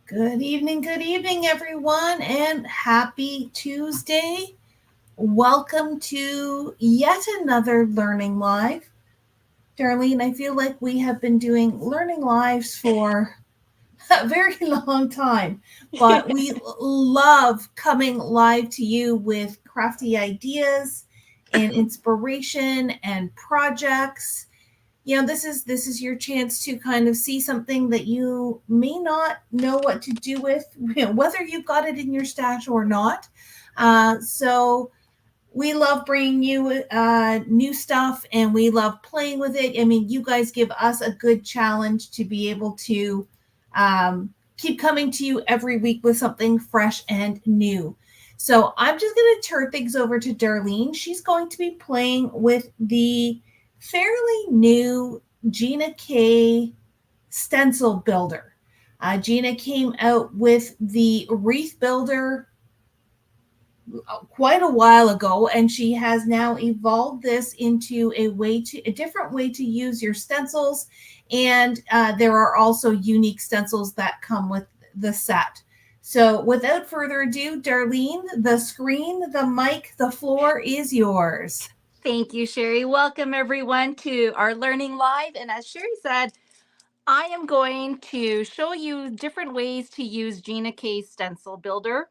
Good evening, everyone, and happy Tuesday. Welcome to yet another Learning Live. Darlene, I feel like we have been doing Learning Lives for a very long time, but we love coming live to you with crafty ideas and inspiration and projects. This is your chance to kind of see something that you may not know what to do with, whether you've got it in your stash or not. So we love bringing you new stuff, and we love playing with it. I mean, you guys give us a good challenge to be able to keep coming to you every week with something fresh and new. So I'm just going to turn things over to Darlene. She's going to be playing with the fairly new Gina K stencil builder. Gina came out with the Wreath builder quite a while ago, and she has now evolved this into a different way to use your stencils. And there are also unique stencils that come with the set. So without further ado, Darlene, the screen, the mic, the floor is yours. Thank you, Sherry. Welcome, everyone, to our Learning Live. And as Sherry said, I am going to show you different ways to use Gina K's Stencil Builder.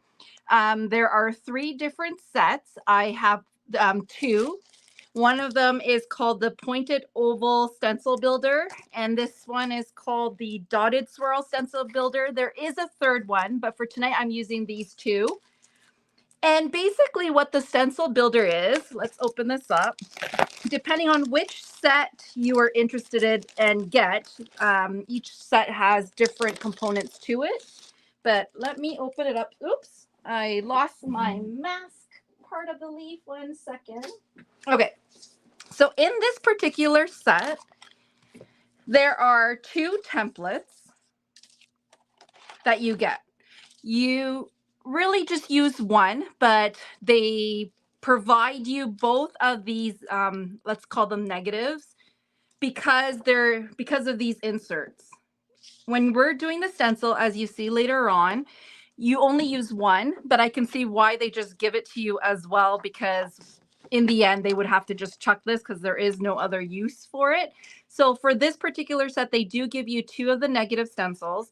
There are three different sets. I have two. One of them is called the Pointed Oval Stencil Builder, and this one is called the Dotted Swirl Stencil Builder. There is a third one, but for tonight, I'm using these two. And basically, what the stencil builder is, let's open this up. Depending on which set you are interested in and get, each set has different components to it. But let me open it up. Oops, I lost my mask part of the leaf. 1 second. Okay, so in this particular set, there are two templates that you get. You really just use one, but they provide you both of these, let's call them negatives, because of these inserts. When we're doing the stencil, as you see later on, you only use one, but I can see why they just give it to you as well, because in the end they would have to just chuck this because there is no other use for it. So for this particular set, they do give you two of the negative stencils,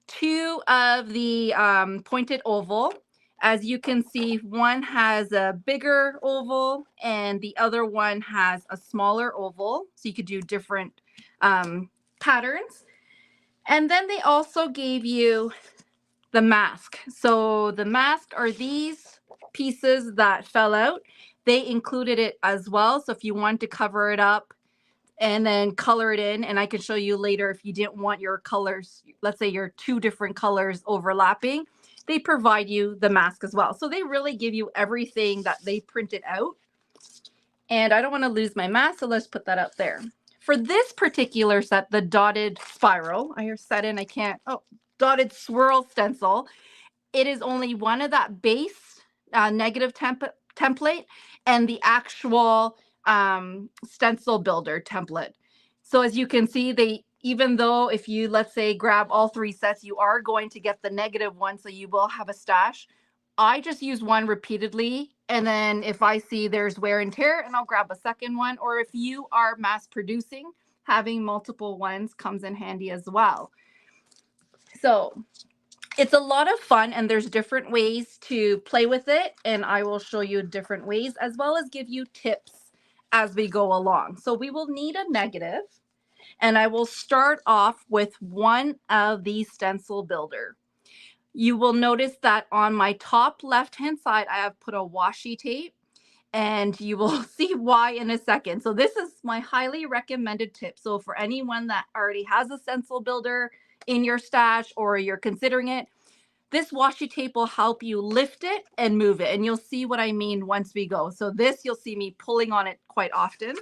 two of the pointed oval. As you can see, one has a bigger oval and the other one has a smaller oval. So you could do different patterns. And then they also gave you the mask. So the mask are these pieces that fell out. They included it as well. So if you want to cover it up and then color it in, and I can show you later if you didn't want your colors, let's say your two different colors overlapping, they provide you the mask as well. So they really give you everything that they printed out. And I don't want to lose my mask, so let's put that up there. For this particular set, the dotted spiral, I hear set in, I can't, dotted swirl stencil, it is only one of that base negative template and the actual stencil builder template. So as you can see, even though if you, let's say, grab all three sets, you are going to get the negative one, so you will have a stash. I just use one repeatedly, and then if I see there's wear and tear, and I'll grab a second one. Or if you are mass producing, having multiple ones comes in handy as well. So it's a lot of fun, and there's different ways to play with it, and I will show you different ways as well as give you tips as we go along. So we will need a negative, and I will start off with one of these stencil builder. You will notice that on my top left hand side I have put a washi tape, and you will see why in a second. So this is my highly recommended tip. So for anyone that already has a stencil builder in your stash or you're considering it, this washi tape will help you lift it and move it. And you'll see what I mean once we go. So this, you'll see me pulling on it quite often.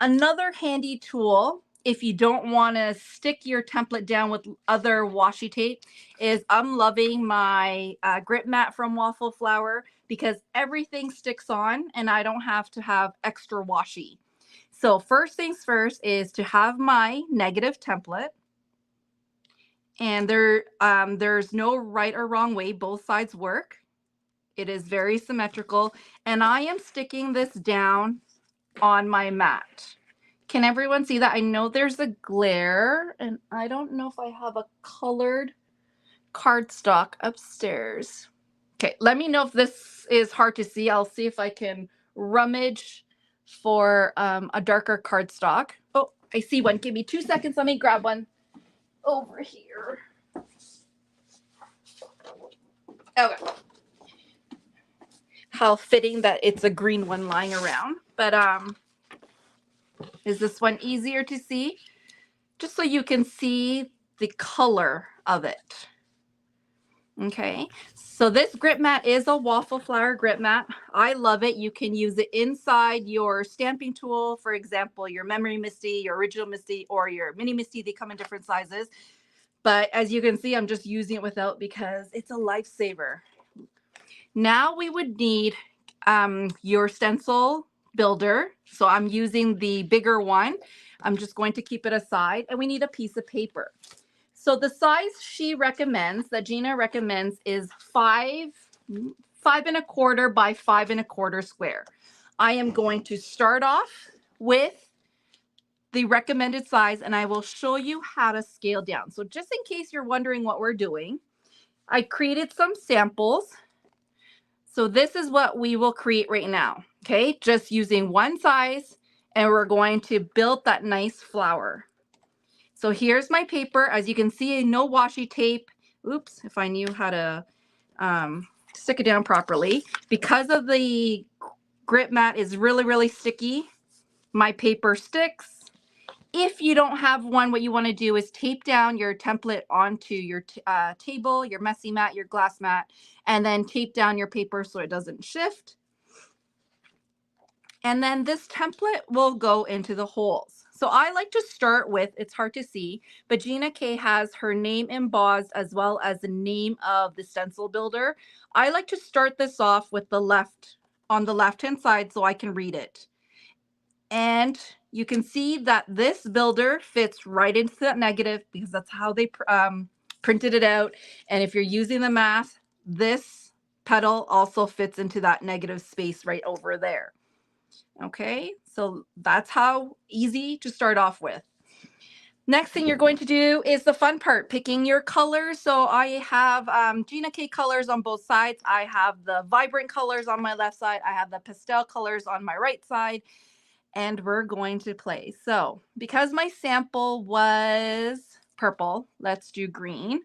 Another handy tool, if you don't want to stick your template down with other washi tape, is I'm loving my grip mat from Waffle Flower, because everything sticks on and I don't have to have extra washi. So first things first is to have my negative template. And there's no right or wrong way. Both sides work. It is very symmetrical. And I am sticking this down on my mat. Can everyone see that? I know there's a glare, and I don't know if I have a colored cardstock upstairs. Okay, let me know if this is hard to see. I'll see if I can rummage for a darker cardstock. Oh, I see one. Give me 2 seconds. Let me grab one over here. Okay. How fitting that it's a green one lying around. But is this one easier to see? Just so you can see the color of it. Okay, so this grip mat is a waffle flower grip mat. I love it. You can use it inside your stamping tool, for example, your Memory Misty, your Original Misty, or your Mini Misty. They come in different sizes. But as you can see, I'm just using it without because it's a lifesaver. Now we would need your stencil builder. So I'm using the bigger one. I'm just going to keep it aside. And we need a piece of paper. So the size she recommends, that Gina recommends, is 5.25 by 5.25 square. I am going to start off with the recommended size, and I will show you how to scale down. So just in case you're wondering what we're doing, I created some samples. So this is what we will create right now, okay? Just using one size, and we're going to build that nice flower. So here's my paper. As you can see, no washi tape. Oops, if I knew how to stick it down properly. Because of the grip mat is really, really sticky, my paper sticks. If you don't have one, what you want to do is tape down your template onto your table, your messy mat, your glass mat, and then tape down your paper so it doesn't shift. And then this template will go into the holes. So I like to start with, it's hard to see, but Gina K has her name embossed as well as the name of the stencil builder. I like to start this off with the left, on the left-hand side so I can read it. And you can see that this builder fits right into that negative because that's how they printed it out. And if you're using the math, this petal also fits into that negative space right over there. Okay, so that's how easy to start off with. Next thing you're going to do is the fun part, picking your colors. So I have Gina K colors on both sides. I have the vibrant colors on my left side. I have the pastel colors on my right side. And we're going to play. So because my sample was purple, let's do green.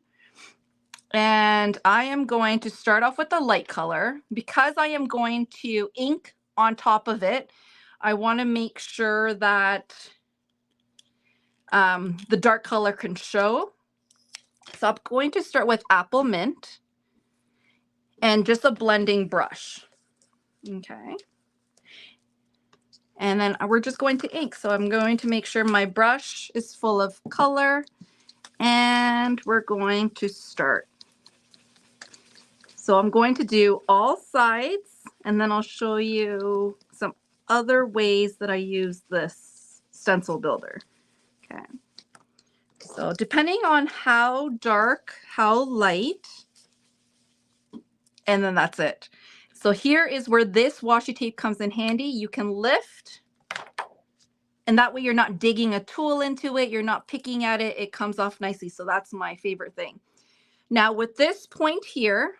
And I am going to start off with a light color. Because I am going to ink on top of it, I want to make sure that the dark color can show. So I'm going to start with apple mint and just a blending brush. Okay. And then we're just going to ink. So I'm going to make sure my brush is full of color. And we're going to start. So I'm going to do all sides, and then I'll show you some other ways that I use this stencil builder. Okay. So depending on how dark, how light, and then that's it. So here is where this washi tape comes in handy. You can lift, and that way you're not digging a tool into it. You're not picking at it. It comes off nicely. So that's my favorite thing. Now with this point here,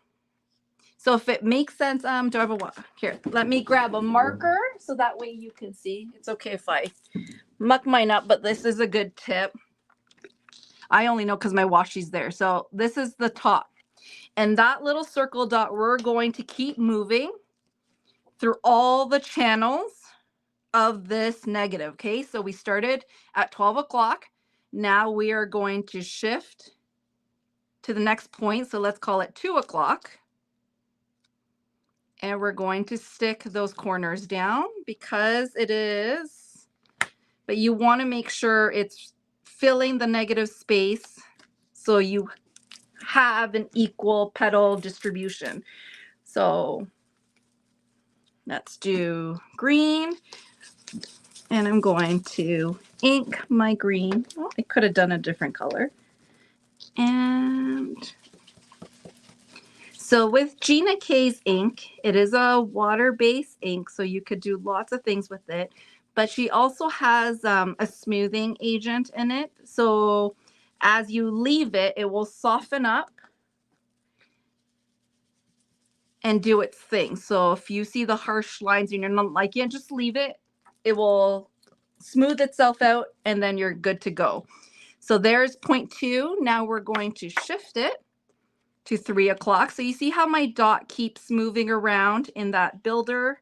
so if it makes sense, do I have a here? Let me grab a marker so that way you can see. It's okay if I muck mine up, but this is a good tip. I only know because my washi's there. So this is the top. And that little circle dot, we're going to keep moving through all the channels of this negative. Okay, so we started at 12 o'clock. Now we are going to shift to the next point. So let's call it 2 o'clock. And we're going to stick those corners down because it is, but you want to make sure it's filling the negative space so you have an equal petal distribution. So let's do green. And I'm going to ink my green. Oh, I could have done a different color. And so with Gina K's ink, it is a water-based ink, so you could do lots of things with it. But she also has a smoothing agent in it. So as you leave it, it will soften up and do its thing. So if you see the harsh lines and you're not liking it, just leave it. It will smooth itself out and then you're good to go. So there's 0.2. Now we're going to shift it to 3 o'clock. So you see how my dot keeps moving around in that builder.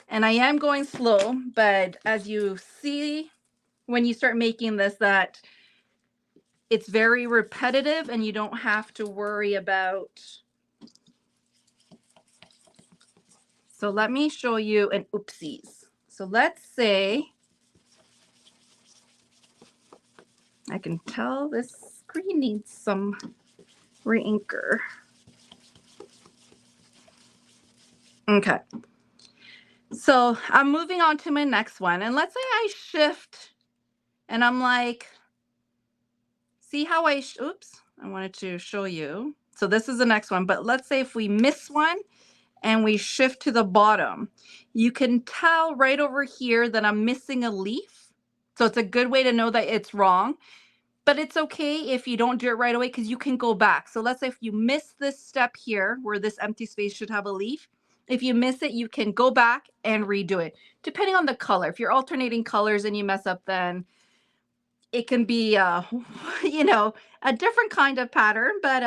And I am going slow, but as you see, when you start making this, that it's very repetitive and you don't have to worry about. So let me show you an oopsies. So let's say, I can tell this screen needs some re-inker. Okay. So I'm moving on to my next one. And let's say I shift and I'm like, see how I wanted to show you. So this is the next one, but let's say if we miss one and we shift to the bottom, you can tell right over here that I'm missing a leaf. So it's a good way to know that it's wrong, but it's okay if you don't do it right away because you can go back. So let's say if you miss this step here where this empty space should have a leaf, if you miss it, you can go back and redo it depending on the color. If you're alternating colors and you mess up, then it can be, you know, a different kind of pattern, but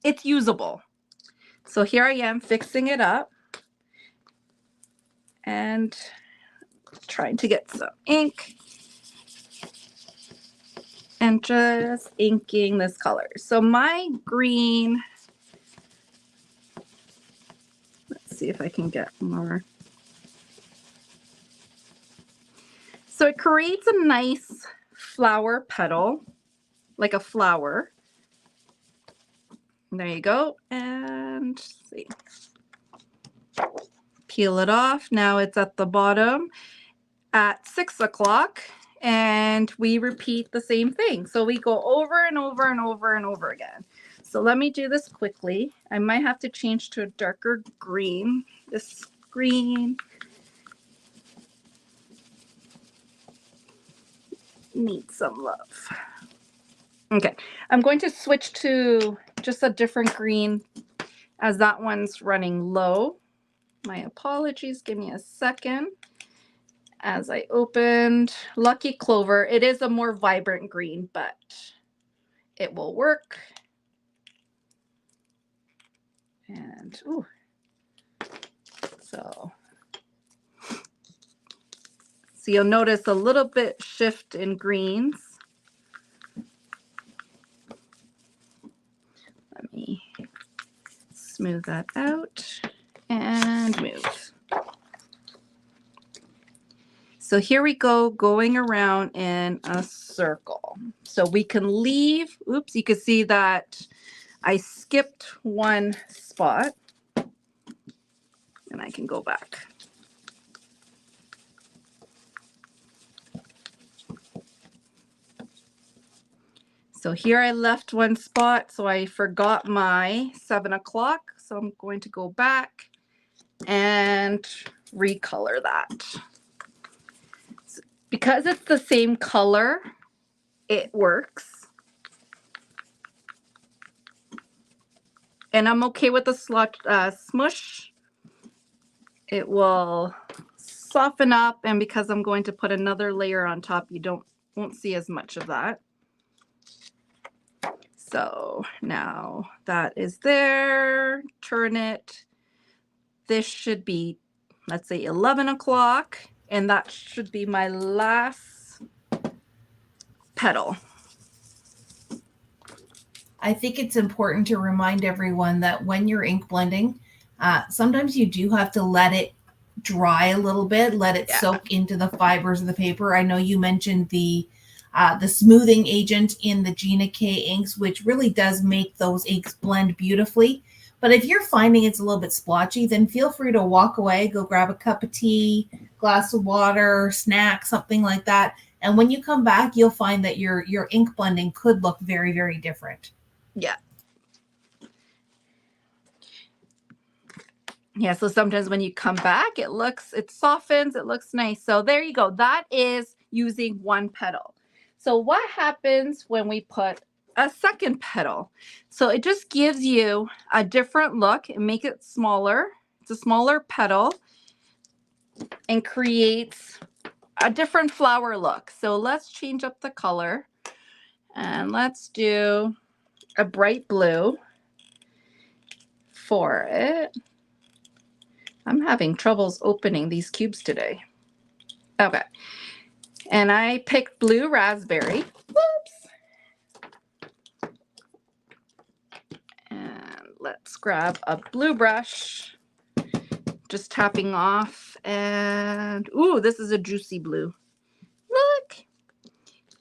it's usable. So here I am fixing it up and trying to get some ink and just inking this color. So my green, let's see if I can get more. So it creates a nice flower petal, like a flower. There you go. And let's see. Peel it off. Now it's at the bottom at 6 o'clock and we repeat the same thing. So we go over and over and over and over again. So let me do this quickly. I might have to change to a darker green. This green needs some love. Okay, I'm going to switch to just a different green as that one's running low. My apologies, give me a second. As I opened Lucky Clover, it is a more vibrant green, but it will work. And ooh, so you'll notice a little bit shift in greens. Let me smooth that out and move. So here we go, going around in a circle. So we can leave, oops, you can see that I skipped one spot and I can go back. So here I left one spot, so I forgot my 7 o'clock. So I'm going to go back and recolor that. Because it's the same color, it works. And I'm okay with the smush. It will soften up, and because I'm going to put another layer on top, you won't see as much of that. So now that is there, turn it. This should be, let's say 11 o'clock, and that should be my last petal. I think it's important to remind everyone that when you're ink blending, sometimes you do have to let it dry a little bit, let it soak into the fibers of the paper. I know you mentioned the smoothing agent in the Gina K inks, which really does make those inks blend beautifully. But if you're finding it's a little bit splotchy, then feel free to walk away, go grab a cup of tea, glass of water, snack, something like that, And when you come back, you'll find that your ink blending could look very, very different. Yeah. Yeah, so sometimes when you come back, it softens, it looks nice. So there you go. That is using one petal. So what happens when we put a second petal? So it just gives you a different look and make it smaller. It's a smaller petal and creates a different flower look. So let's change up the color and let's do a bright blue for it. I'm having troubles opening these cubes today. Okay. And I picked blue raspberry. Whoops. And let's grab a blue brush. Just tapping off. And, ooh, this is a juicy blue. Look.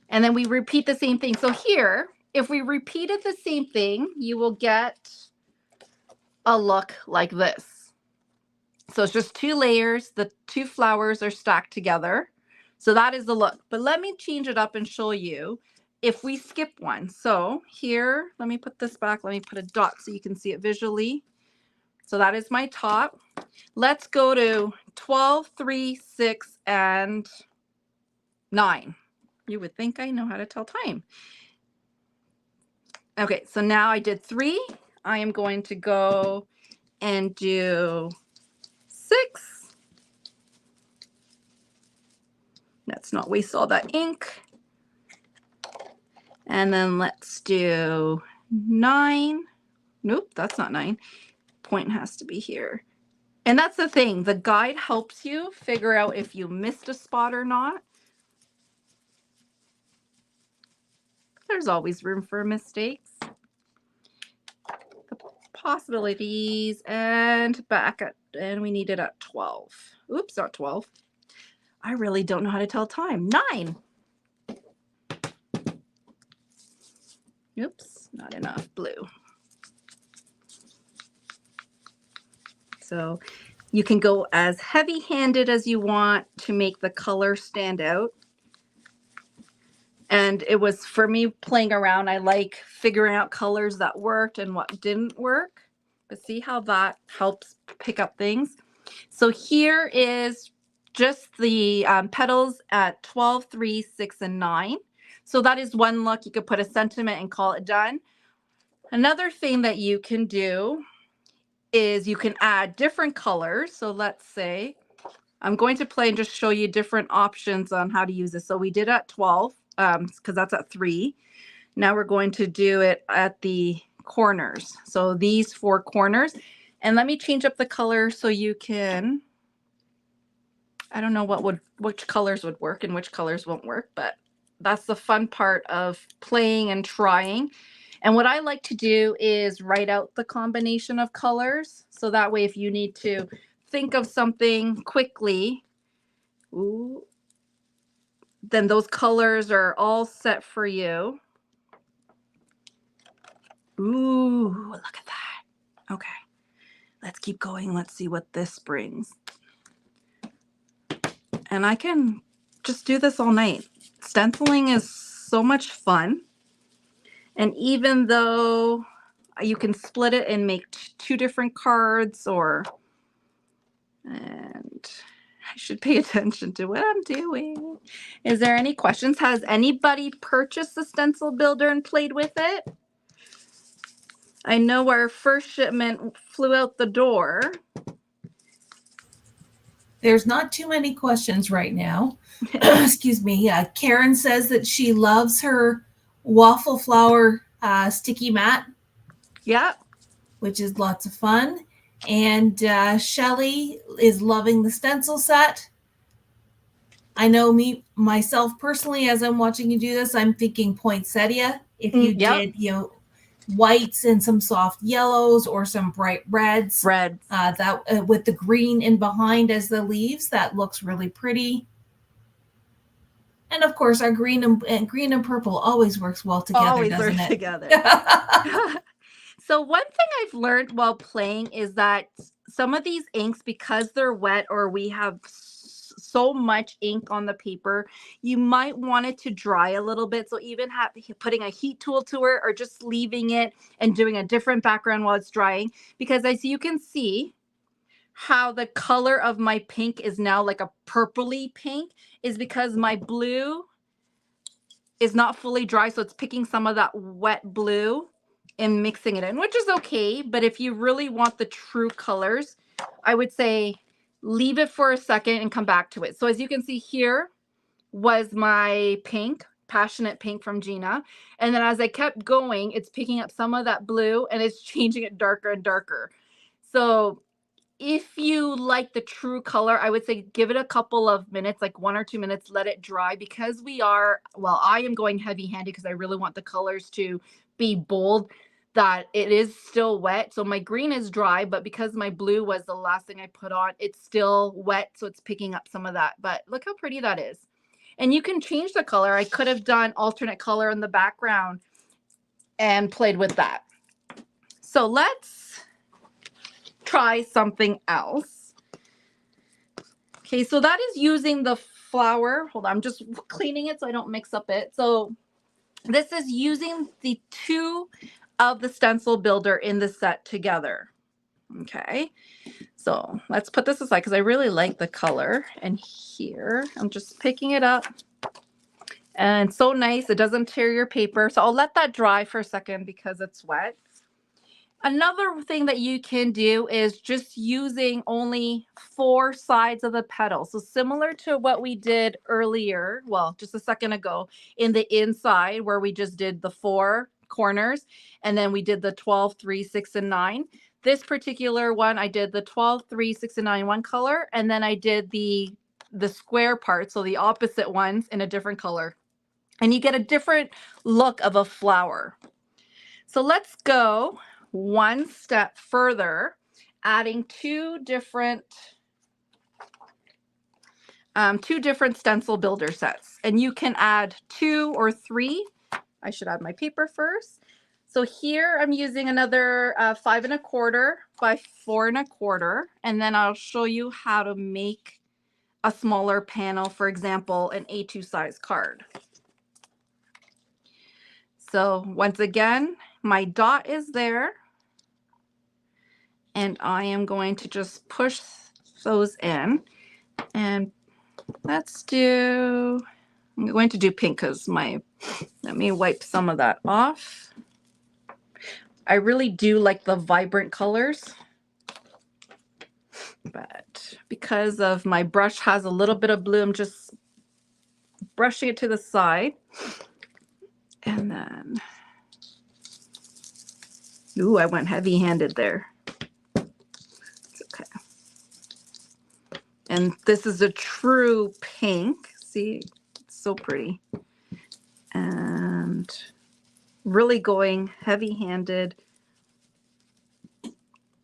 And then we repeat the same thing. So here, if we repeated the same thing, you will get a look like this. So it's just 2 layers. The 2 flowers are stacked together. So that is the look. But let me change it up and show you if we skip one. So here, let me put this back. Let me put a dot so you can see it visually. So that is my top. Let's go to 12, 3, 6, and 9. You would think I know how to tell time. Okay, so now I did 3. I am going to go and do 6. Let's not waste all that ink. And then let's do 9. Nope, that's not 9. Point has to be here. And that's the thing. The guide helps you figure out if you missed a spot or not. There's always room for mistakes. The possibilities and back at, and we need it at 12. Oops, not 12. I really don't know how to tell time. 9. Oops, not enough blue. So you can go as heavy-handed as you want to make the color stand out. And it was, for me, playing around, I like figuring out colors that worked and what didn't work. But see how that helps pick up things? So here is just the petals at 12, 3, 6, and 9. So that is one look. You could put a sentiment and call it done. Another thing that you can do is you can add different colors. So let's say I'm going to play and just show you different options on how to use this. So we did at 12 because that's at 3. Now we're going to do it at the corners. So these 4 corners. And let me change up the color so you can, I don't know which colors would work and which colors won't work, but that's the fun part of playing and trying. And what I like to do is write out the combination of colors. So that way, if you need to think of something quickly, ooh, then those colors are all set for you. Ooh, look at that. Okay, let's keep going. Let's see what this brings. And I can just do this all night. Stenciling is so much fun. And even though you can split it and make 2 different cards, and I should pay attention to what I'm doing. Is there any questions? Has anybody purchased the stencil builder and played with it? I know our first shipment flew out the door. There's not too many questions right now. Excuse me. Karen says that she loves her waffle flower sticky mat. Yeah. Which is lots of fun. And Shelly is loving the stencil set. I know myself personally, as I'm watching you do this, I'm thinking poinsettia. If you did, whites and some soft yellows or some bright reds. That with the green in behind as the leaves, that looks really pretty. And of course, our green and purple always works well together, doesn't it? Together. So one thing I've learned while playing is that some of these inks, because they're wet or we have so much ink on the paper, you might want it to dry a little bit. So even putting a heat tool to it or just leaving it and doing a different background while it's drying. Because as you can see, how the color of my pink is now like a purpley pink is because my blue is not fully dry. So it's picking some of that wet blue and mixing it in, which is okay. But if you really want the true colors, I would say leave it for a second and come back to it. So as you can see, here was my pink, passionate pink from Gina. And then as I kept going, it's picking up some of that blue and it's changing it darker and darker. So if you like the true color, I would say give it a couple of minutes, like 1 or 2 minutes, let it dry, because I am going heavy handed because I really want the colors to be bold, that it is still wet. So my green is dry, but because my blue was the last thing I put on, it's still wet. So it's picking up some of that, but look how pretty that is. And you can change the color. I could have done alternate color in the background and played with that. So let's try something else. Okay, so that is using the flower. Hold on, I'm just cleaning it so I don't mix up it. So this is using the 2 of the stencil builder in the set together. Okay, so let's put this aside because I really like the color. And here, I'm just picking it up. And so nice, it doesn't tear your paper. So I'll let that dry for a second because it's wet. Another thing that you can do is just using only 4 sides of the petal. So similar to what we did earlier, well, just a second ago, in the inside where we just did the 4 corners and then we did the 12, 3, 6, and 9. This particular one, I did the 12, 3, 6, and 9 one color, and then I did the square part, so the opposite ones, in a different color. And you get a different look of a flower. So let's go one step further, adding 2 different stencil builder sets. And you can add 2 or 3. I should add my paper first. So here I'm using another 5 1/4 by 4 1/4, and then I'll show you how to make a smaller panel, for example, an A2 size card. So once again, my dot is there. And I am going to just push those in. And I'm going to do pink because let me wipe some of that off. I really do like the vibrant colors, but because of my brush has a little bit of blue, I'm just brushing it to the side. And then, ooh, I went heavy-handed there. Okay. And this is a true pink. See, it's so pretty. And really going heavy-handed.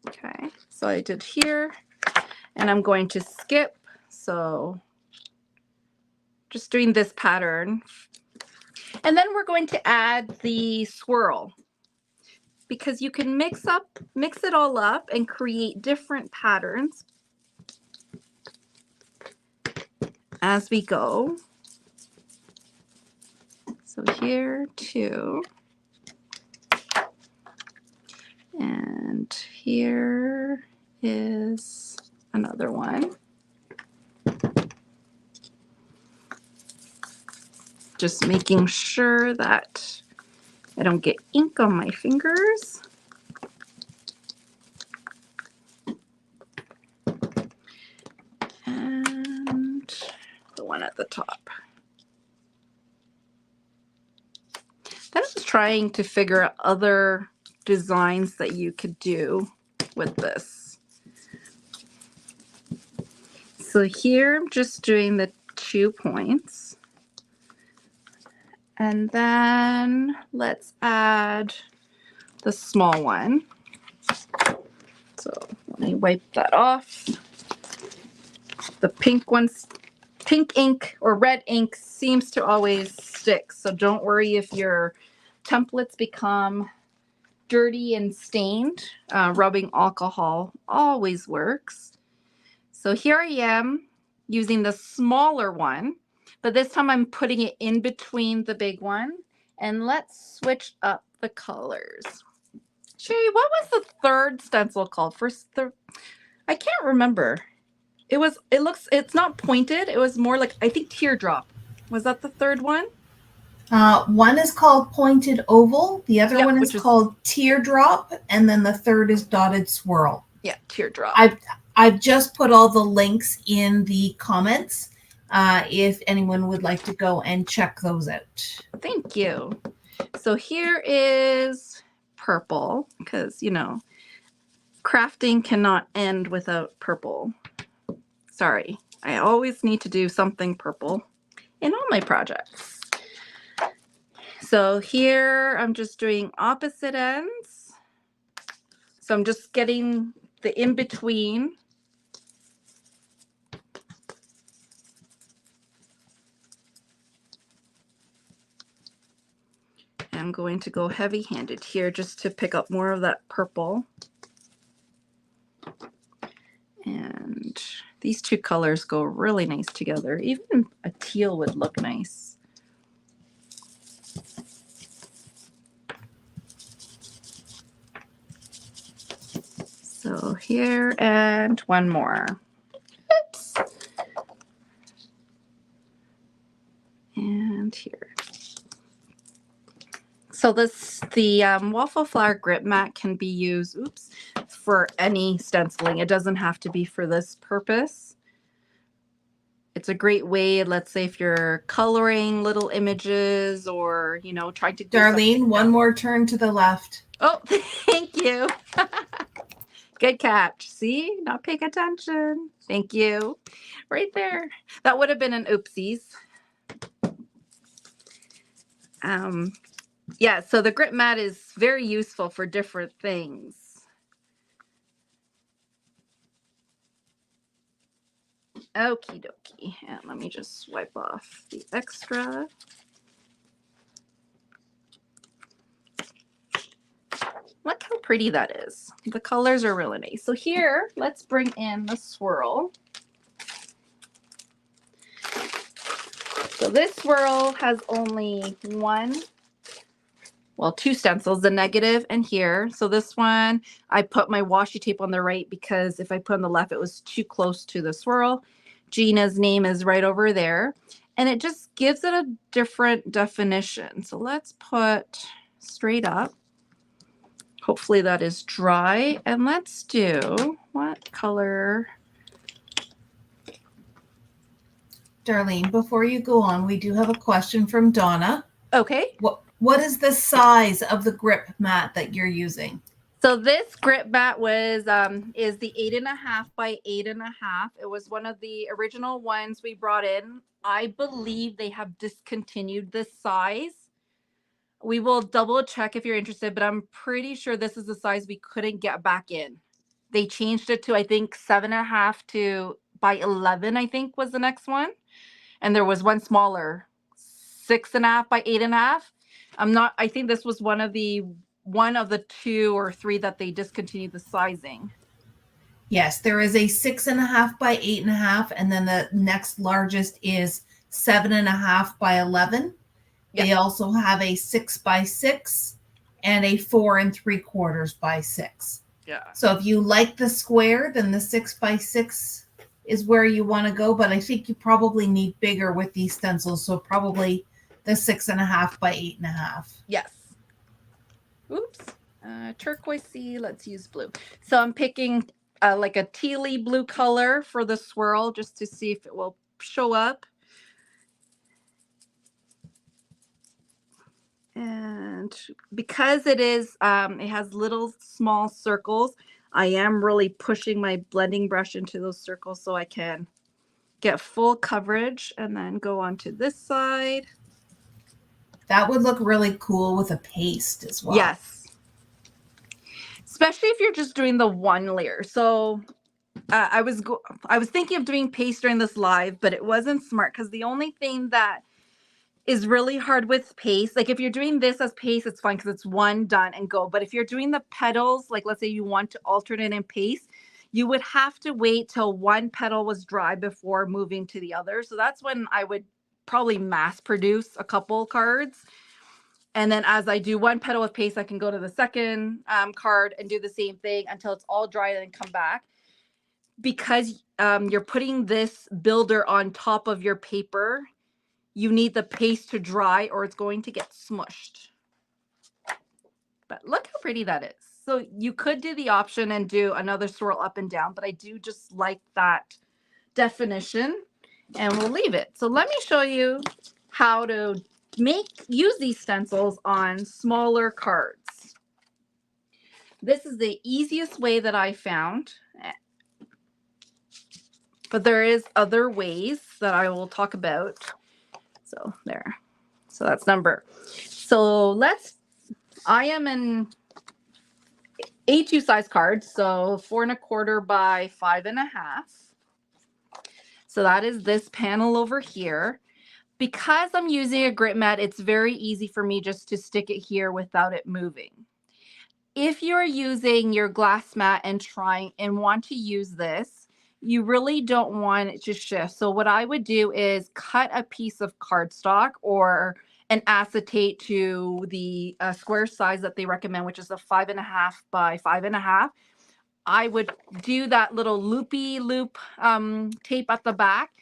Okay, so I did here, and I'm going to skip. So just doing this pattern. And then we're going to add the swirl, because you can mix it all up and create different patterns as we go. So here 2, and here is another one. Just making sure that I don't get ink on my fingers. And the one at the top. Then I was trying to figure out other designs that you could do with this. So here I'm just doing the 2 points. And then let's add the small one. So let me wipe that off. The pink ink or red ink seems to always stick. So don't worry if your templates become dirty and stained. Rubbing alcohol always works. So here I am using the smaller one, but this time I'm putting it in between the big one. And let's switch up the colors. Sherry, what was the third stencil called? I can't remember. It's not pointed. It was more like, I think, teardrop. Was that the third one? One is called pointed oval. The other one is called teardrop. And then the third is dotted swirl. Yeah, teardrop. I've just put all the links in the comments if anyone would like to go and check those out. Thank you. So here is purple because, you know, crafting cannot end without purple. Sorry, I always need to do something purple in all my projects. So here I'm just doing opposite ends. So I'm just getting the in-between. I'm going to go heavy-handed here just to pick up more of that purple. And these two colors go really nice together. Even a teal would look nice. So here and one more. Oops. And here. So the waffle flower grip mat can be used, for any stenciling. It doesn't have to be for this purpose. It's a great way, let's say, if you're coloring little images or, you know, trying to do Darlene, one more turn to the left. Oh, thank you. Good catch. See, not paying attention. Thank you. Right there. That would have been an oopsies. Yeah, so the grip mat is very useful for different things. Okie dokie. And let me just wipe off the extra. Look how pretty that is. The colors are really nice. So here, let's bring in the swirl. So this swirl has only two stencils, the negative and here. So this one, I put my washi tape on the right because if I put on the left, it was too close to the swirl. Gina's name is right over there. And it just gives it a different definition. So let's put straight up. Hopefully that is dry. And let's do, what color? Darlene, before you go on, we do have a question from Donna. Okay. What is the size of the grip mat that you're using? So this grip mat is the 8.5 by 8.5. It was one of the original ones we brought in. I believe they have discontinued this size. We will double check if you're interested, but I'm pretty sure this is the size we couldn't get back in. They changed it to, I think, 7.5 by 11, I think was the next one. And there was one smaller, 6.5 by 8.5. I think this was one of the 2 or 3 that they discontinued the sizing. Yes, there is a 6.5 by 8.5, and then the next largest is 7.5 by 11. Yep. They also have a 6 by 6 and a 4 3/4 by 6. Yeah. So if you like the square, then the 6 by 6 is where you want to go. But I think you probably need bigger with these stencils. So probably the 6.5 by 8.5. Yes. Oops. Turquoisey. Let's use blue. So I'm picking like a tealy blue color for the swirl just to see if it will show up. And because it has little small circles, I am really pushing my blending brush into those circles so I can get full coverage and then go on to this side. That would look really cool with a paste as well. Yes. Especially if you're just doing the one layer. So I was thinking of doing paste during this live, but it wasn't smart because the only thing that is really hard with paste, like if you're doing this as paste, it's fine because it's one done and go. But if you're doing the petals, like let's say you want to alternate in paste, you would have to wait till one petal was dry before moving to the other. So that's when I would probably mass produce a couple cards. And then as I do one petal with paste, I can go to the second card and do the same thing until it's all dry and then come back. Because you're putting this builder on top of your paper, you need the paste to dry or it's going to get smushed. But look how pretty that is. So you could do the option and do another swirl up and down, but I do just like that definition, and we'll leave it. So let me show you how to use these stencils on smaller cards. This is the easiest way that I found, but there is other ways that I will talk about. So there. So that's number. So I am in A2 size cards, so 4 1/4 by 5 1/2. So that is this panel over here. Because I'm using a grit mat, it's very easy for me just to stick it here without it moving. If you're using your glass mat and want to use this, you really don't want it to shift. So what I would do is cut a piece of cardstock or an acetate to the square size that they recommend, which is a 5 1/2 by 5 1/2. I would do that little loopy loop tape at the back,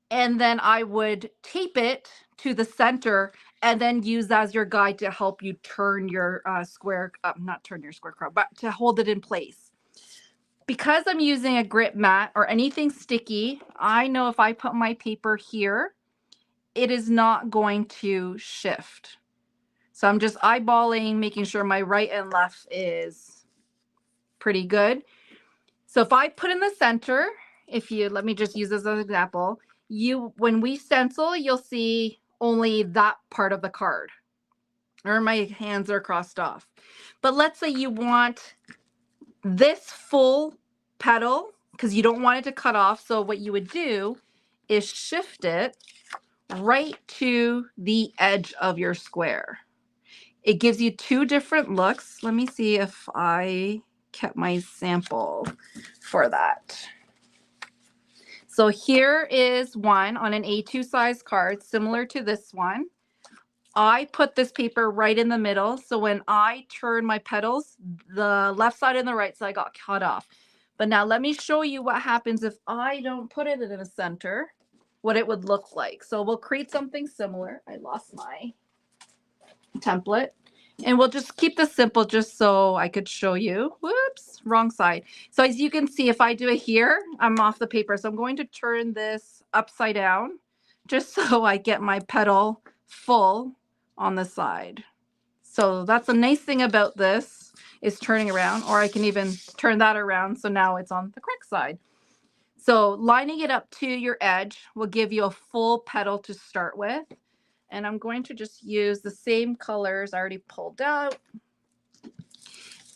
and then I would tape it to the center and then use as your guide to help you turn your not turn your square card, but to hold it in place. Because I'm using a grit mat or anything sticky, I know if I put my paper here, it is not going to shift. So I'm just eyeballing, making sure my right and left is pretty good. So if I put in the center, let me just use this as an example, when we stencil, you'll see only that part of the card, or my hands are crossed off. But let's say you want this full petal because you don't want it to cut off. So what you would do is shift it right to the edge of your square. It gives you two different looks. Let me see if I kept my sample for that. So here is one on an A2 size card, similar to this one. I put this paper right in the middle. So when I turn my petals, the left side and the right side got cut off. But now let me show you what happens if I don't put it in the center, what it would look like. So we'll create something similar. I lost my template. And we'll just keep this simple just so I could show you. Whoops, wrong side. So as you can see, if I do it here, I'm off the paper. So I'm going to turn this upside down just so I get my petal full on the side. So that's a nice thing about this is turning around, or I can even turn that around so now it's on the correct side. So lining it up to your edge will give you a full petal to start with. And I'm going to just use the same colors I already pulled out.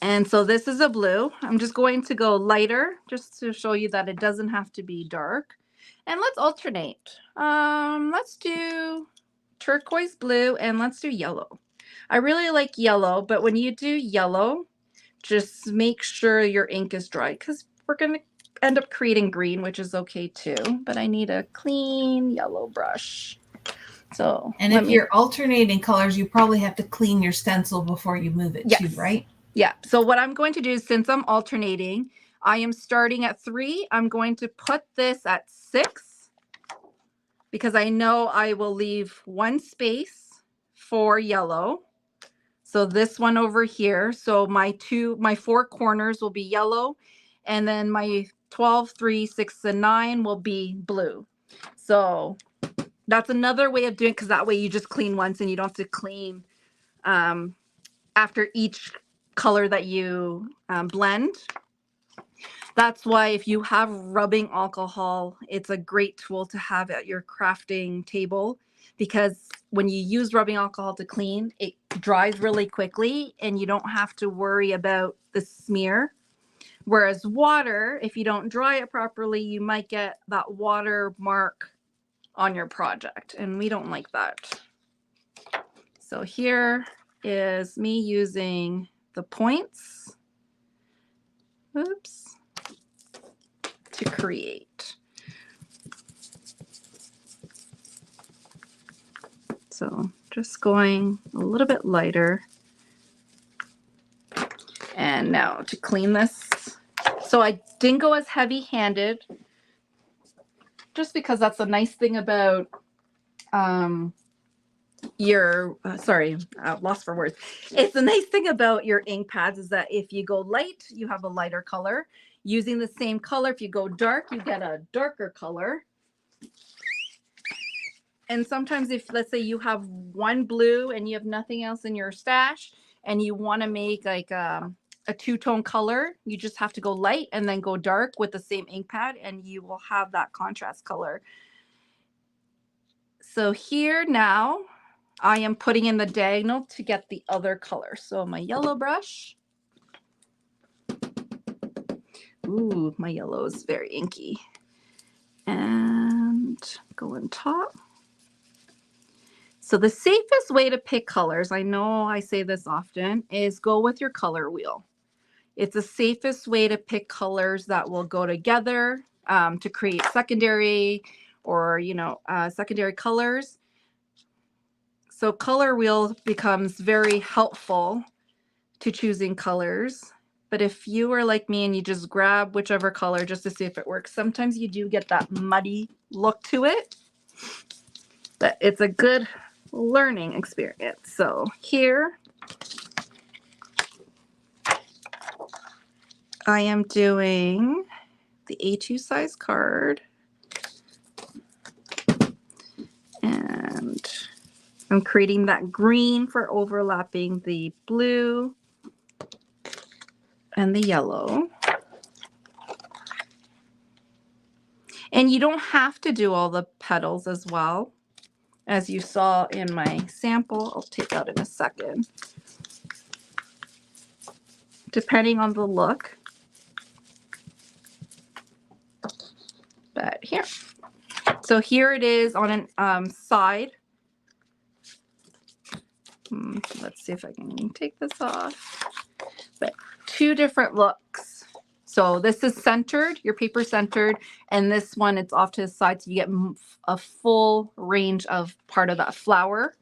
And so this is a blue. I'm just going to go lighter just to show you that it doesn't have to be dark. And let's alternate. Let's do turquoise blue and let's do yellow. I really like yellow, but when you do yellow, just make sure your ink is dry because we're going to end up creating green, which is okay too. But I need a clean yellow brush. So, and if you're alternating colors, you probably have to clean your stencil before you move it too, right? Yeah. So what I'm going to do is, since I'm alternating, I am starting at 3. I'm going to put this at 6 because I know I will leave one space for yellow. So this one over here. So my 4 corners will be yellow, and then my 12, 3, 6, and 9 will be blue. So that's another way of doing it, because that way you just clean once and you don't have to clean after each color that you blend. That's why if you have rubbing alcohol, it's a great tool to have at your crafting table, because when you use rubbing alcohol to clean, it dries really quickly and you don't have to worry about the smear. Whereas water, if you don't dry it properly, you might get that water mark on your project, and we don't like that. So here is me using the points. Oops. to create. So just going a little bit lighter. And now to clean this. So I didn't go as heavy-handed, just because that's a nice thing about your lost for words. It's the nice thing about your ink pads is that if you go light, you have a lighter color. Using the same color, if you go dark, you get a darker color. And sometimes if, let's say, you have one blue and you have nothing else in your stash and you want to make like a two-tone color, you just have to go light and then go dark with the same ink pad and you will have that contrast color. So here now I am putting in the diagonal to get the other color. So my yellow brush. Ooh, my yellow is very inky. And go on top. So the safest way to pick colors, I know I say this often, is go with your color wheel. It's the safest way to pick colors that will go together to create secondary or, secondary colors. So color wheel becomes very helpful to choosing colors. But if you are like me and you just grab whichever color just to see if it works, sometimes you do get that muddy look to it. But it's a good learning experience. So here I am doing the A2 size card, and I'm creating that green for overlapping the blue and the yellow. And you don't have to do all the petals as well. As you saw in my sample, I'll take out in a second. Depending on the look. But here. So here it is on an side. Let's see if I can take this off. But two different looks. So this is centered, your paper centered, and this one it's off to the side so you get a full range of part of that flower.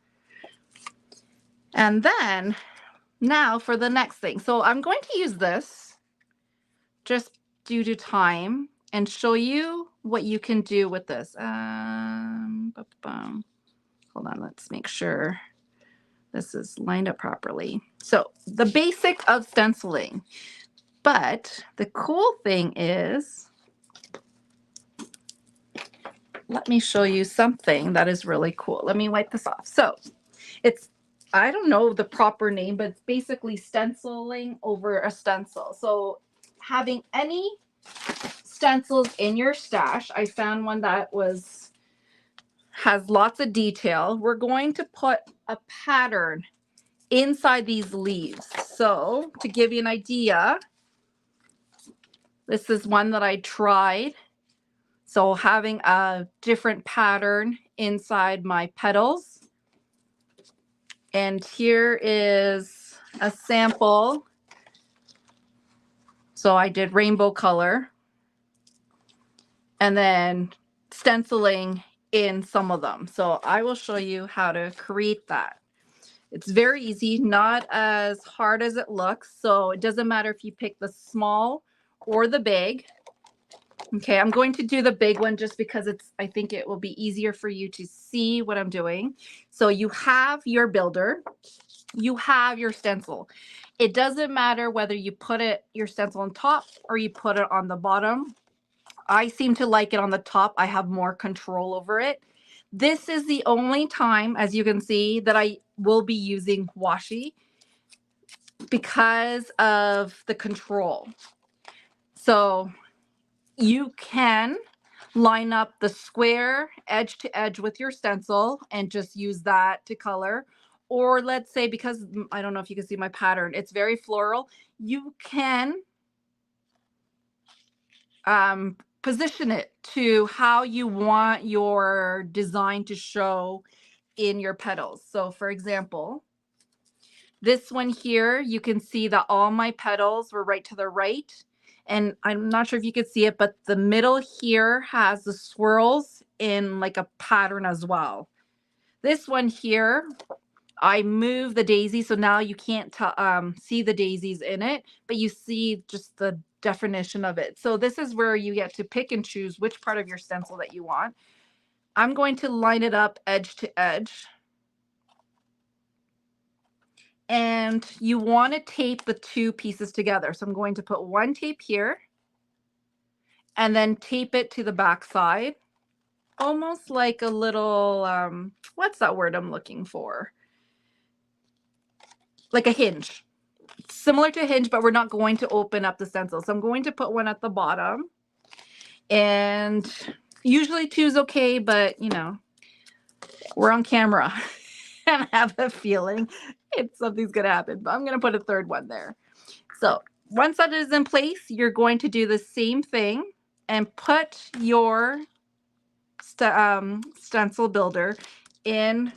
And then now for the next thing. So I'm going to use this just due to time and show you what you can do with this. Hold on, let's make sure this is lined up properly. So the basic of stenciling. But the cool thing is, let me show you something that is really cool. Let me wipe this off. So it's, I don't know the proper name, but it's basically stenciling over a stencil. So having any stencils in your stash, I found one that has lots of detail. We're going to put a pattern inside these leaves. So to give you an idea, this is one that I tried. So having a different pattern inside my petals. And here is a sample. So I did rainbow color. And then stenciling in some of them. So I will show you how to create that. It's very easy, not as hard as it looks. So it doesn't matter if you pick the small or the big. Okay, I'm going to do the big one just because I think it will be easier for you to see what I'm doing. So you have your builder, you have your stencil. It doesn't matter whether you put your stencil on top or you put it on the bottom. I seem to like it on the top. I have more control over it. This is the only time, as you can see, that I will be using washi because of the control. So you can line up the square edge to edge with your stencil and just use that to color. Or let's say, because I don't know if you can see my pattern, it's very floral, you can position it to how you want your design to show in your petals. So for example, this one here, you can see that all my petals were right to the right. And I'm not sure if you could see it, but the middle here has the swirls in like a pattern as well. This one here, I move the daisy, so now you can't see the daisies in it, but you see just the definition of it. So this is where you get to pick and choose which part of your stencil that you want. I'm going to line it up edge to edge. And you want to tape the two pieces together. So I'm going to put one tape here and then tape it to the back side, almost like a little, what's that word I'm looking for? Like a hinge. Similar to a hinge, but we're not going to open up the stencil. So I'm going to put one at the bottom. And usually two is okay, but you know, we're on camera and I have a feeling something's going to happen. But I'm going to put a third one there. So once that is in place, you're going to do the same thing and put your stencil builder in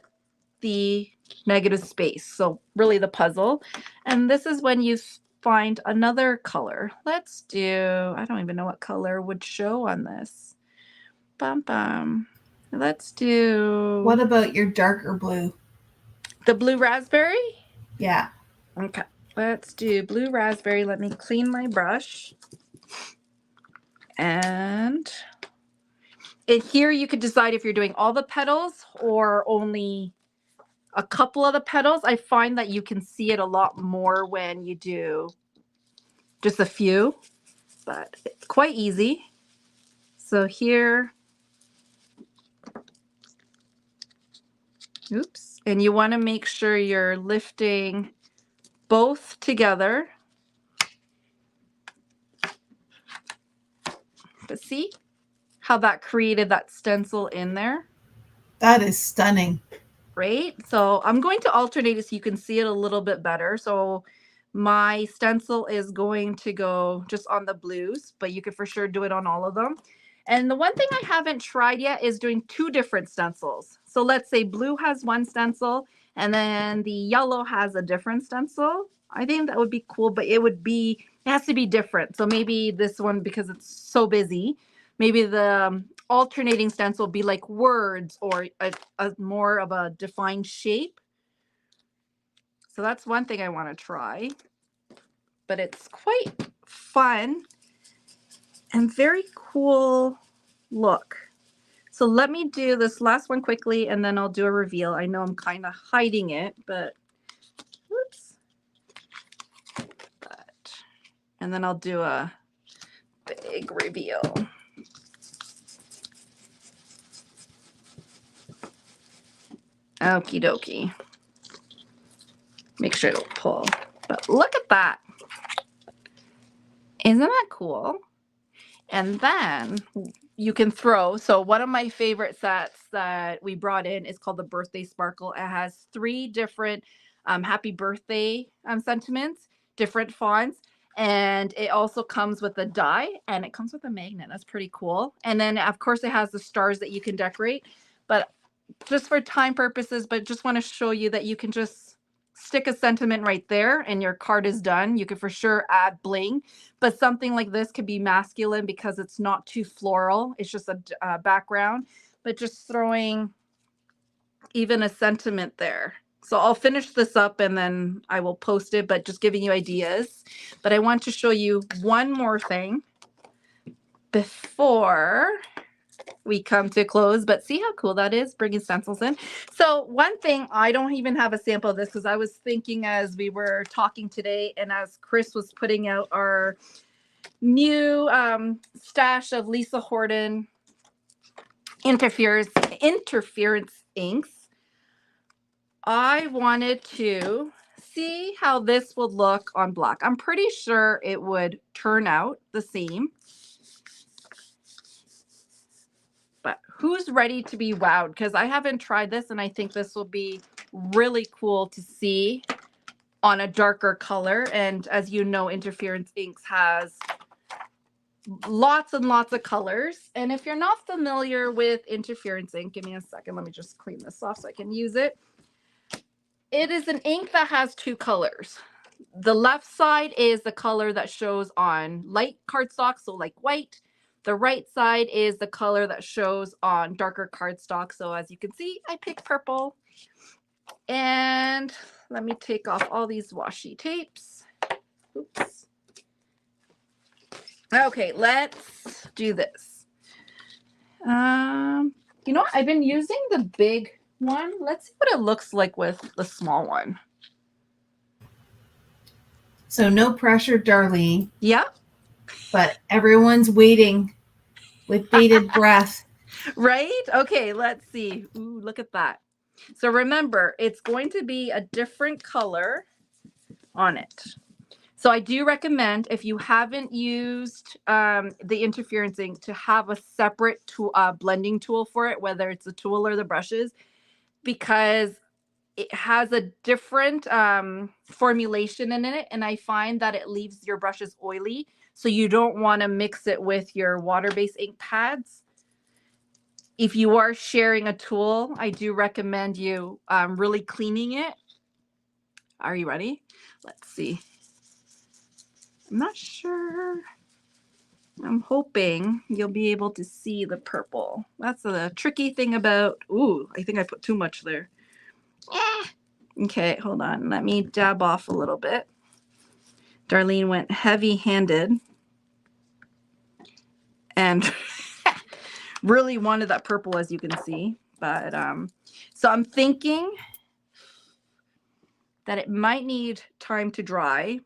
the negative space. So really the puzzle. And this is when you find another color. Let's do, I don't even know what color would show on this. Bum bum. Let's do. What about your darker blue? The blue raspberry? Yeah. Okay. Let's do blue raspberry. Let me clean my brush. And here you could decide if you're doing all the petals or only a couple of the petals. I find that you can see it a lot more when you do just a few, but it's quite easy. So here, oops, and you want to make sure you're lifting both together. But see how that created that stencil in there? That is stunning. Right? So I'm going to alternate it so you can see it a little bit better. So my stencil is going to go just on the blues, but you could for sure do it on all of them. And the one thing I haven't tried yet is doing two different stencils. So let's say blue has one stencil and then the yellow has a different stencil. I think that would be cool, but it has to be different. So maybe this one, because it's so busy, maybe the alternating stencil be like words or a more of a defined shape. So that's one thing I want to try, but it's quite fun and very cool look. So let me do this last one quickly and then I'll do a reveal. I know I'm kind of hiding it, but whoops. And then I'll do a big reveal. Okie dokie. Make sure it'll pull. But look at that. Isn't that cool? And then you can throw. So one of my favorite sets that we brought in is called the Birthday Sparkle. It has 3 different happy birthday sentiments, different fonts. And it also comes with a die and it comes with a magnet. That's pretty cool. And then, of course, it has the stars that you can decorate. But just for time purposes, but just want to show you that you can just stick a sentiment right there and your card is done. You could for sure add bling, but something like this could be masculine because it's not too floral. It's just a background, but just throwing even a sentiment there. So I'll finish this up and then I will post it, but just giving you ideas. But I want to show you one more thing before we come to close, but see how cool that is, bringing stencils in. So one thing, I don't even have a sample of this because I was thinking as we were talking today and as Chris was putting out our new stash of Lisa Horton interference inks, I wanted to see how this would look on black. I'm pretty sure it would turn out the same. But who's ready to be wowed? Because I haven't tried this and I think this will be really cool to see on a darker color. And as you know, Interference Inks has lots and lots of colors. And if you're not familiar with Interference Ink, give me a second. Let me just clean this off so I can use it. It is an ink that has 2 colors. the left side is the color that shows on light cardstock, so like white. The right side is the color that shows on darker cardstock. So as you can see, I picked purple. And let me take off all these washi tapes. Oops. Okay, let's do this. You know what? I've been using the big one. Let's see what it looks like with the small one. So no pressure, Darlene. Yep. But everyone's waiting with bated breath. Right? Okay, let's see. Ooh, look at that. So remember, it's going to be a different color on it. So I do recommend, if you haven't used the interference ink, to have a separate blending tool for it, whether it's the tool or the brushes, because it has a different formulation in it. And I find that it leaves your brushes oily. So you don't want to mix it with your water-based ink pads. If you are sharing a tool, I do recommend you really cleaning it. Are you ready? Let's see. I'm not sure. I'm hoping you'll be able to see the purple. That's the tricky thing about, ooh, I think I put too much there. Okay, hold on. Let me dab off a little bit. Darlene went heavy-handed and really wanted that purple, as you can see. But so I'm thinking that it might need time to dry.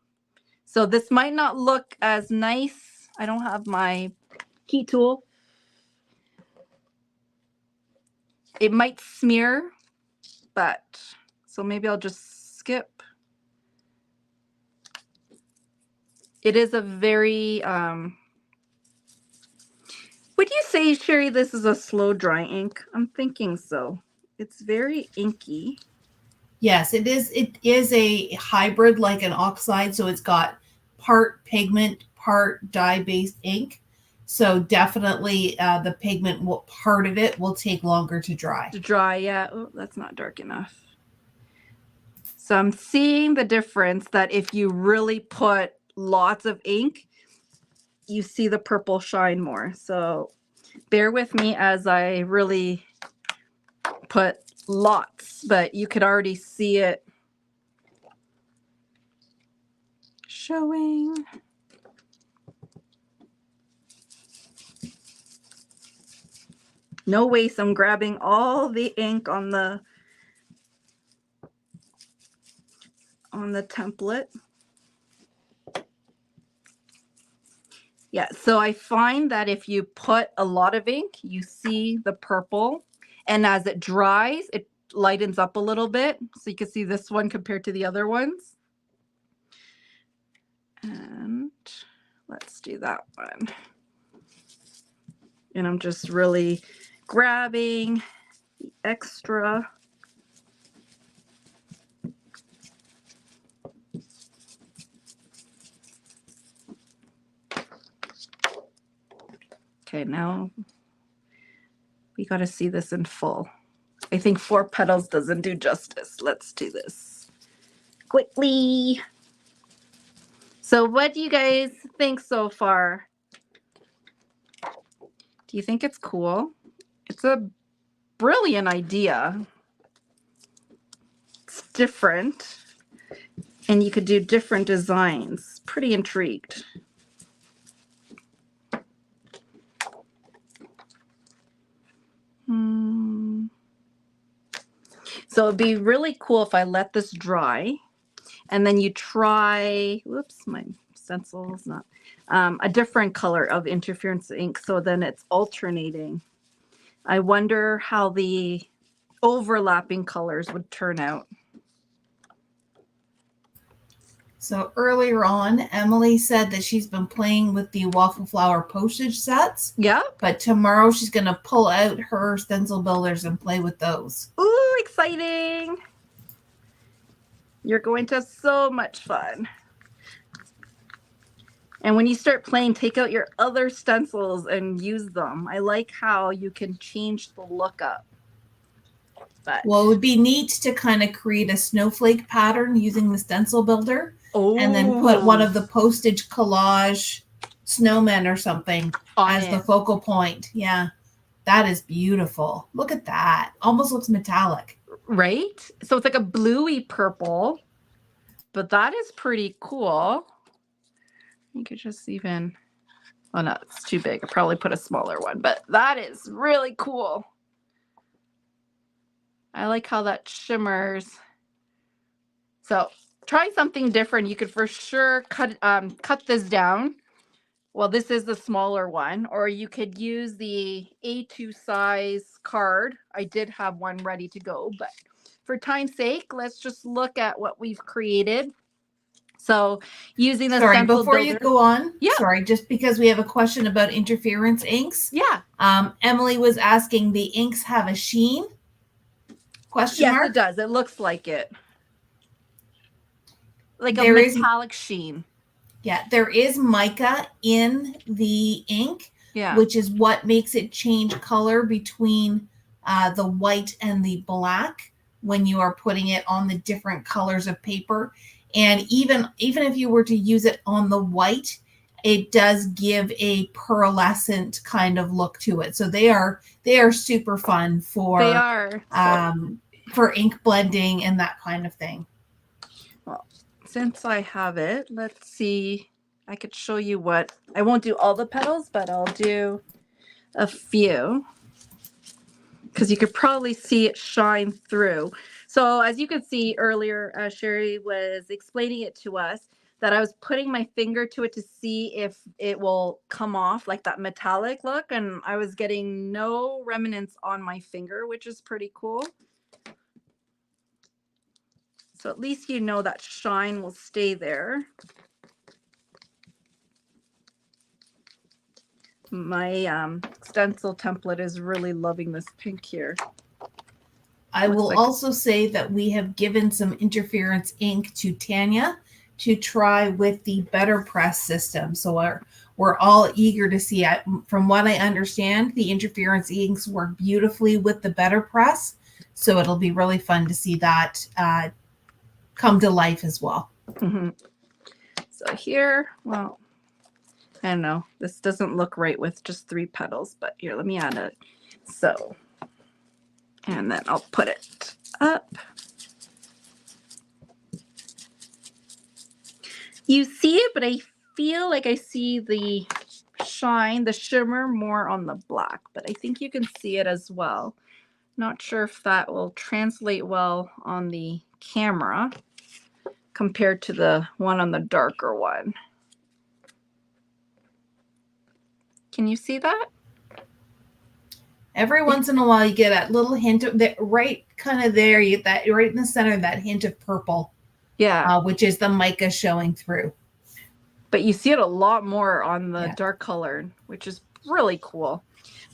So this might not look as nice. I don't have my heat tool. It might smear, but so maybe I'll just skip. It is a very, would you say, Sherry, this is a slow dry ink? I'm thinking so. It's very inky. Yes, it is. It is a hybrid, like an oxide. So it's got part pigment, part dye-based ink. So definitely the pigment part of it will take longer to dry. To dry, yeah. Oh, that's not dark enough. So I'm seeing the difference that if you really put lots of ink, you see the purple shine more. So bear with me as I really put lots, but you could already see it showing. No waste. I'm grabbing all the ink on the template. Yeah, so I find that if you put a lot of ink, you see the purple, and as it dries, it lightens up a little bit. So you can see this one compared to the other ones. And let's do that one. And I'm just really grabbing the extra. Okay, now we got to see this in full. I think 4 petals doesn't do justice. Let's do this quickly. So what do you guys think so far? Do you think it's cool? It's a brilliant idea. It's different. And you could do different designs. Pretty intrigued. So it'd be really cool if I let this dry and then you try, whoops, my stencil is not, a different color of interference ink. So then it's alternating. I wonder how the overlapping colors would turn out. So earlier on, Emily said that she's been playing with the waffle flower postage sets. Yeah. But tomorrow she's going to pull out her stencil builders and play with those. Ooh, exciting. You're going to have so much fun. And when you start playing, take out your other stencils and use them. I like how you can change the look up. But well, it would be neat to kind of create a snowflake pattern using the stencil builder. and then put one of the Oh, postage collage snowmen or something on as the it. focal point. Yeah, that is beautiful. Look at that. Almost looks metallic. Right? So it's like a bluey purple, but that is pretty cool. You could just even, oh no, it's too big. I probably put a smaller one, but that is really cool. I like how that shimmers. So try something different. You could for sure cut this down. Well, this is the smaller one, or you could use the A2 size card. I did have one ready to go, but for time's sake, let's just look at what we've created. So using the Sorry, stencil before you builder. go on, Yeah, sorry, just because we have a question about interference inks. yeah. Emily was asking, the inks have a sheen? Question Yes, it mark. does. It looks like it. Like a There is, metallic sheen. yeah, there is mica in the ink, Yeah. which is what makes it change color between the white and the black when you are putting it on the different colors of paper. And even if you were to use it on the white, it does give a pearlescent kind of look to it. So they are super fun They are. for ink blending and that kind of thing. Well, since I have it, let's see. I could show you what. I won't do all the petals, but I'll do a few because you could probably see it shine through. So as you could see earlier, Sherry was explaining it to us that I was putting my finger to it to see if it will come off like that metallic look, and I was getting no remnants on my finger, which is pretty cool. So at least you know that shine will stay there. My stencil template is really loving this pink here. I will also say that we have given some interference ink to Tanya to try with the Better Press system. So we're all eager to see it. From what I understand, the interference inks work beautifully with the Better Press. So it'll be really fun to see that come to life as well. Mm-hmm. So here, well, I don't know. This doesn't look right with just 3 petals, but here, let me add it. So, and then I'll put it up. You see it, but I feel like I see the shine, the shimmer more on the black, but I think you can see it as well. Not sure if that will translate well on the camera compared to the one on the darker one. Can you see that? Every once in a while, you get that little hint of that right kind of there. You get that right in the center, that hint of purple. Yeah. Which is the mica showing through. But you see it a lot more on the dark color, which is really cool.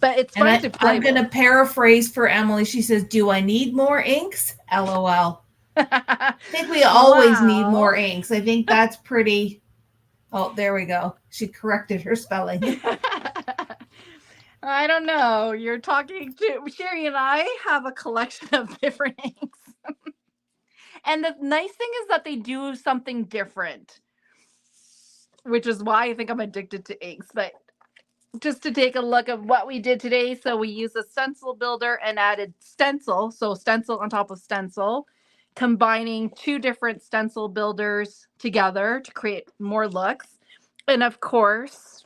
But it's fun to play I'm going to paraphrase for Emily. She says, "Do I need more inks?" LOL. I think we always need more inks. I think that's pretty. Oh, there we go. She corrected her spelling. I don't know. You're talking to Sherry and I have a collection of different inks. And the nice thing is that they do something different, which is why I think I'm addicted to inks. But just to take a look at what we did today. So we used a stencil builder and added stencil. So stencil on top of stencil, combining 2 different stencil builders together to create more looks. And of course,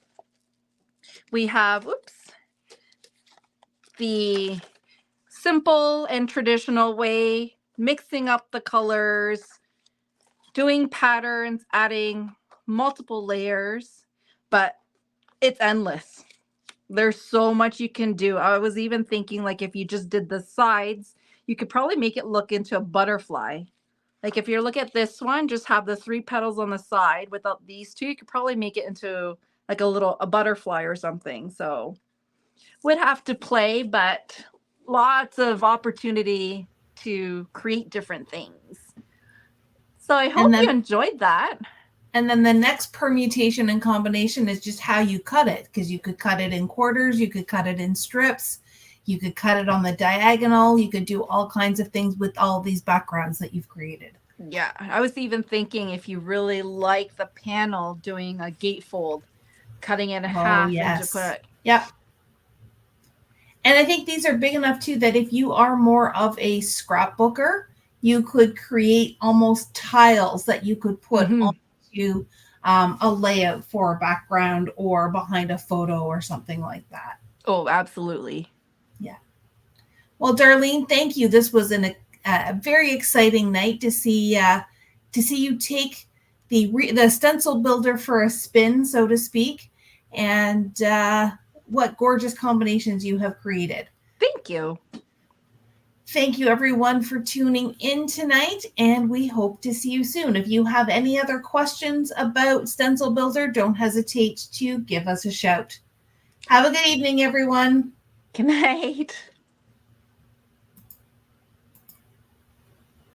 we have, the simple and traditional way, mixing up the colors, doing patterns, adding multiple layers, but it's endless. There's so much you can do. I was even thinking, like, if you just did the sides, you could probably make it look into a butterfly. Like if you look at this one, just have the 3 petals on the side without these 2, you could probably make it into like a butterfly or something. So would have to play, but lots of opportunity to create different things. So I hope you enjoyed that. And then the next permutation and combination is just how you cut it, because you could cut it in quarters, you could cut it in strips, you could cut it on the diagonal, you could do all kinds of things with all these backgrounds that you've created. Yeah, I was even thinking if you really like the panel, doing a gatefold, cutting it in Oh, half and to yes. put. Yep. And I think these are big enough too that if you are more of a scrapbooker, you could create almost tiles that you could put Mm-hmm. onto a layout for a background or behind a photo or something like that. Oh, absolutely. Yeah. Well, Darlene, thank you. This was a very exciting night to see you take the stencil builder for a spin, so to speak, and what gorgeous combinations you have created. Thank you. Thank you, everyone, for tuning in tonight, and we hope to see you soon. If you have any other questions about Stencil Builder, don't hesitate to give us a shout. Have a good evening, everyone. Good night.